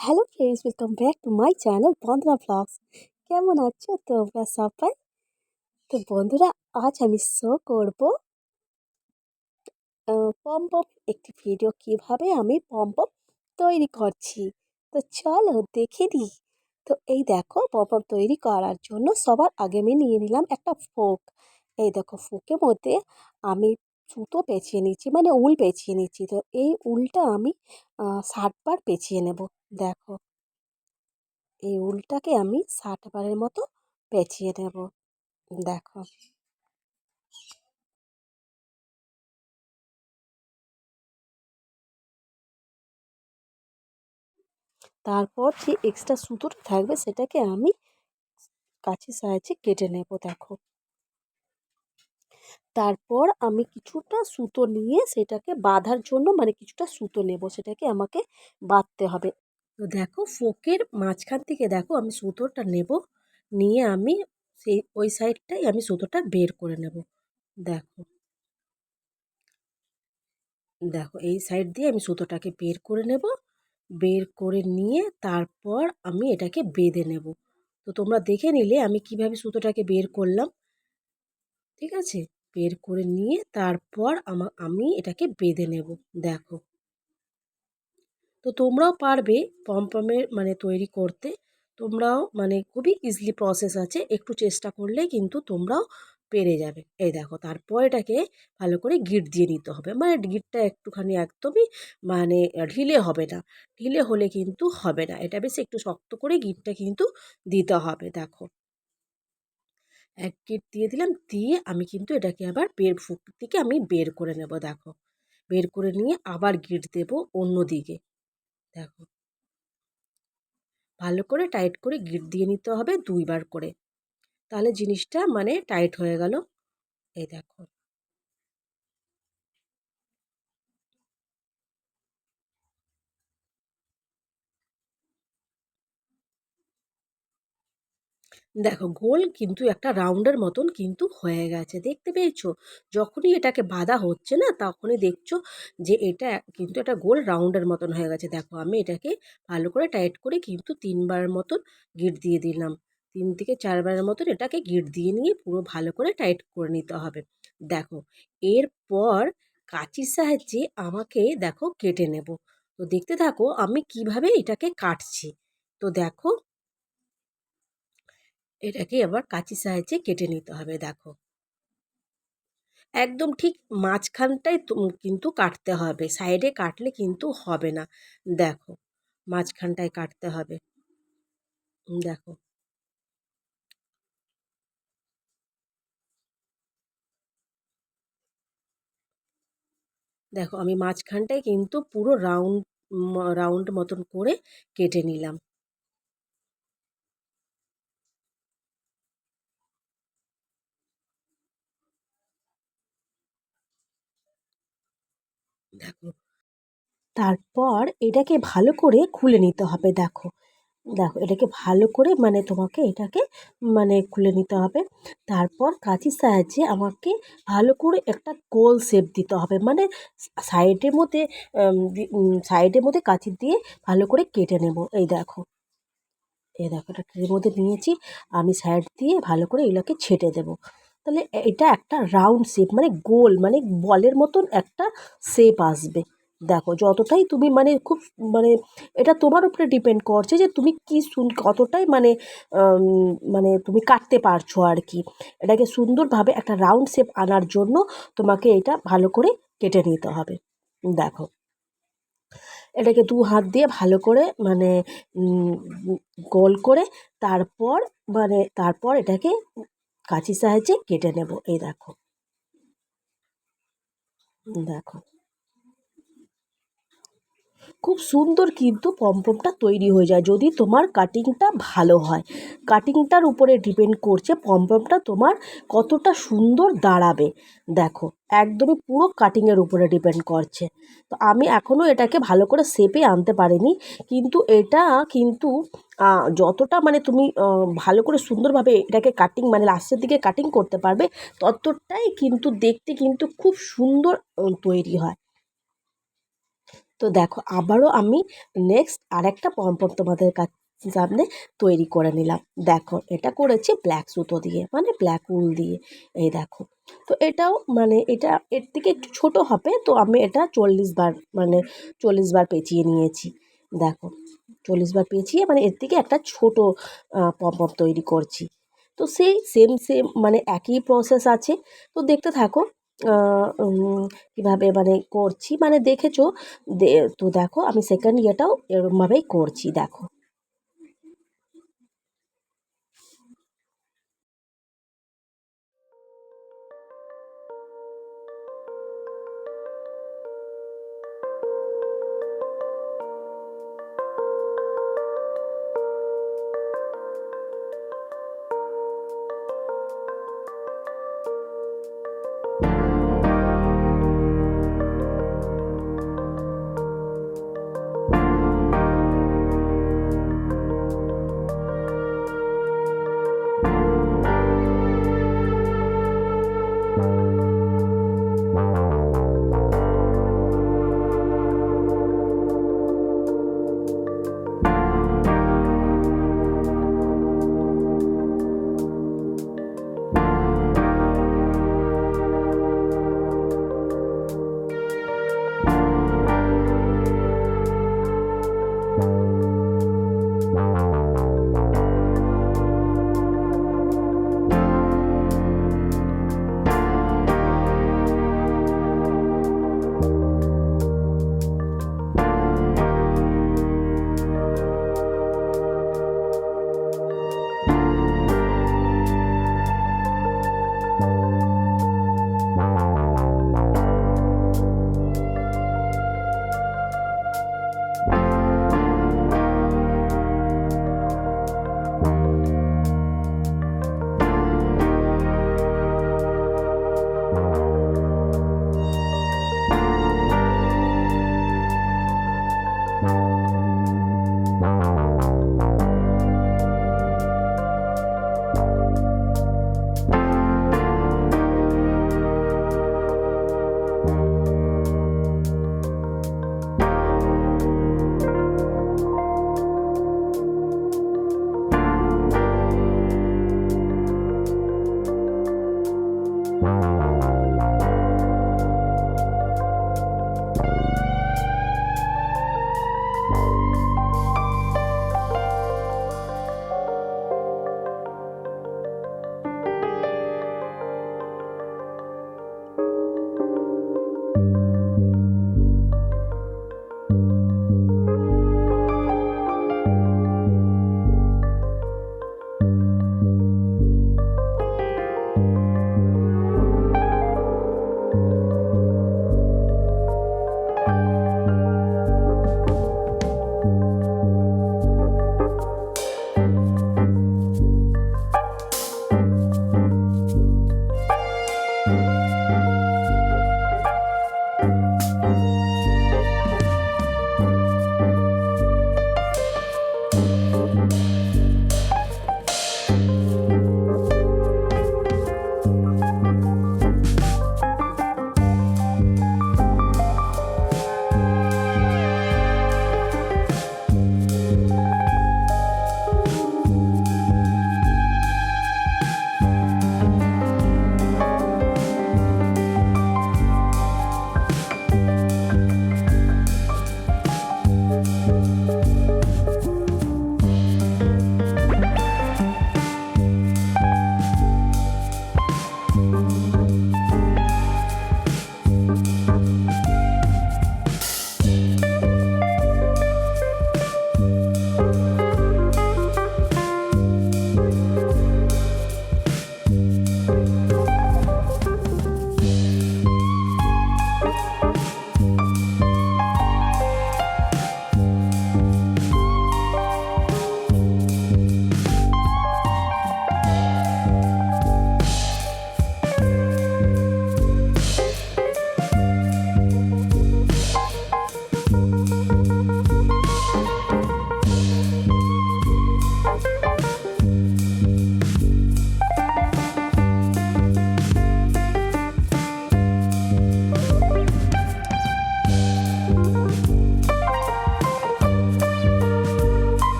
Hello friends, welcome back to my channel বন্ধুরা blogs. কেমন আছো তোমরা সবাই? তো বন্ধুরা, আজ আমি শো করব পমপম একটি ভিডিও, কিভাবে আমি পমপম তৈরি করছি। তো চলো দেখে নিই। তো এই দেখো, পমপম তৈরি করার জন্য সবার আগে আমি নিয়ে নিলাম একটা ফোক। এই দেখো, ফোকের মধ্যে আমি সুতো পেঁচিয়ে নিচ্ছি, মানে উল পেঁচিয়ে নিচ্ছি। তো এই উলটা আমি 60 বার পেঁচিয়ে নেব। দেখো, এই উলটাকে আমি 60 বারের মতো পেঁচিয়ে নেব। দেখো, তারপর যে এক্সট্রা সুতোটা থাকবে সেটাকে আমি কাঁচির সাহায্যে কেটে নেব। দেখো, তারপর আমি কিছুটা সুতো নিয়ে সেটাকে বাঁধার জন্য, মানে কিছুটা সুতো নেব, সেটাকে আমাকে বাঁধতে হবে। তো দেখো, ফোকের মাঝখান থেকে দেখো আমি সুতোটা নেব, নিয়ে আমি সেই ওই সাইডটাই আমি সুতোটা বের করে নেব। দেখো, দেখো এই সাইড দিয়ে আমি সুতোটাকে বের করে নেব। বের করে নিয়ে তারপর আমি এটাকে বেঁধে নেব। তো তোমরা দেখে নিলে আমি কিভাবে সুতোটাকে বের করলাম। ঠিক আছে, বের করে নিয়ে তারপর আমি এটাকে বেঁধে নেব। দেখো, তো তোমরাও পারবে পমপমের মানে তৈরি করতে। তোমরাও মানে খুবই ইজিলি প্রসেস আছে, একটু চেষ্টা করলেই কিন্তু তোমরাও পেরে যাবে। এই দেখো, তারপর এটাকে ভালো করে গিঁট দিয়ে নিতে হবে, মানে গিঁটটা একটুখানি একদমই মানে ঢিলে হবে না, ঢিলে হলে কিন্তু হবে না, এটা বেশ একটু শক্ত করে গিঁটটা কিন্তু দিতে হবে। দেখো, এক গিঁট দিয়ে দিলাম, দিয়ে আমি কিন্তু এটাকে আবার ফুক থেকে আমি বের করে নেব। দেখো, বের করে নিয়ে আবার গিঁট দেব অন্য দিকে। দেখো, ভালো করে টাইট করে গিঁট দিয়ে নিতে হবে 2 বার করে, তাহলে জিনিসটা মানে টাইট হয়ে গেল। এই দেখো, দেখো গোল কিন্তু একটা রাউন্ডের মতন কিন্তু হয়ে গেছে, দেখতে পেয়েছো? যখনই এটাকে বাঁধা হচ্ছে না, তখনই দেখছো যে এটা কিন্তু একটা গোল রাউন্ডের মতন হয়ে গেছে। দেখো, আমি এটাকে ভালো করে টাইট করে কিন্তু 3 বারের মতন গিঁট দিয়ে দিলাম। 3 থেকে 4 বারের মতন এটাকে গিঁট দিয়ে নিয়ে পুরো ভালো করে টাইট করে নিতে হবে। দেখো, এরপর কাঁচির সাহায্যে আমাকে দেখো কেটে নেব। তো দেখতে থাকো আমি কিভাবে এটাকে কাটছি। তো দেখো, এটাকে আবার কাঁচির সাহায্যে কেটে নিতে হবে। দেখো, একদম ঠিক মাঝখানটায় কিন্তু কাটতে হবে, সাইডে কাটলে কিন্তু হবে না। দেখো, মাঝখানটায় কাটতে হবে। দেখো, দেখো আমি মাঝখানটায় কিন্তু পুরো রাউন্ড রাউন্ড মতন করে কেটে নিলাম। দেখো, তারপর এটাকে ভালো করে খুলে নিতে হবে। দেখো, দেখো এটাকে ভালো করে মানে তোমাকে এটাকে মানে খুলে নিতে হবে। তারপর কাঁচির সাহায্যে আমাকে ভালো করে একটা গোল শেপ দিতে হবে, মানে সাইডের মধ্যে সাইডের মধ্যে কাঁচি দিয়ে ভালো করে কেটে নেব। এই দেখো, এই দেখো, এটা ট্রের মধ্যে নিয়েছি, আমি সাইড দিয়ে ভালো করে এগুলোকে ছেটে দেব। তাহলে এটা একটা রাউন্ড শেপ, মানে গোল, মানে বলের মতন একটা শেপ আসবে। দেখো, যতটাই তুমি মানে খুব মানে এটা তোমার উপরে ডিপেন্ড করছে যে তুমি কি কতটাই মানে মানে তুমি কাটতে পারছো আর কি। এটাকে সুন্দরভাবে একটা রাউন্ড শেপ আনার জন্য তোমাকে এটা ভালো করে কেটে নিতে হবে। দেখো, এটাকে 2 হাত দিয়ে ভালো করে মানে উম, গোল করে তারপর তারপর এটাকে কাঁচির সাহায্যে কেটে নেব। এই দেখো, দেখো খুব সুন্দর কিন্তু পমপমটা তৈরি হয়ে যায় যদি তোমার কাটিংটা ভালো হয়। কাটিংটার উপরে ডিপেন্ড করছে পমপমটা তোমার কতটা সুন্দর দাঁড়াবে। দেখো, একদমই পুরো কাটিংয়ের উপরে ডিপেন্ড করছে। তো আমি এখনও এটাকে ভালো করে শেপে আনতে পারিনি, কিন্তু এটা কিন্তু যতটা মানে তুমি ভালো করে সুন্দরভাবে এটাকে কাটিং মানে লাস্টের দিকে কাটিং করতে পারবে, ততটাই কিন্তু দেখতে কিন্তু খুব সুন্দর তৈরি হয়। তো দেখো আবারও আমি নেক্সট আরেকটা পমপম তোমাদের সামনে তৈরি করে নিলাম। দেখো এটা করেছি ব্ল্যাক সুতো দিয়ে, মানে ব্ল্যাক উল দিয়ে। এই দেখো, তো এটাও মানে এটা এর থেকে একটু ছোটো হবে, তো আমি এটা 40 বার মানে 40 বার পেঁচিয়ে নিয়েছি। দেখো 40 বার পেঁচিয়ে মানে এর থেকে একটা ছোটো পমপম তৈরি করছি। তো সেই সেম সেম মানে একই প্রসেস আছে। তো দেখতে থাকো কীভাবে মানে করছি, মানে দেখেছো। তো দেখো আমি সেকেন্ড ইয়েটাও এরকমভাবেই করছি দেখো।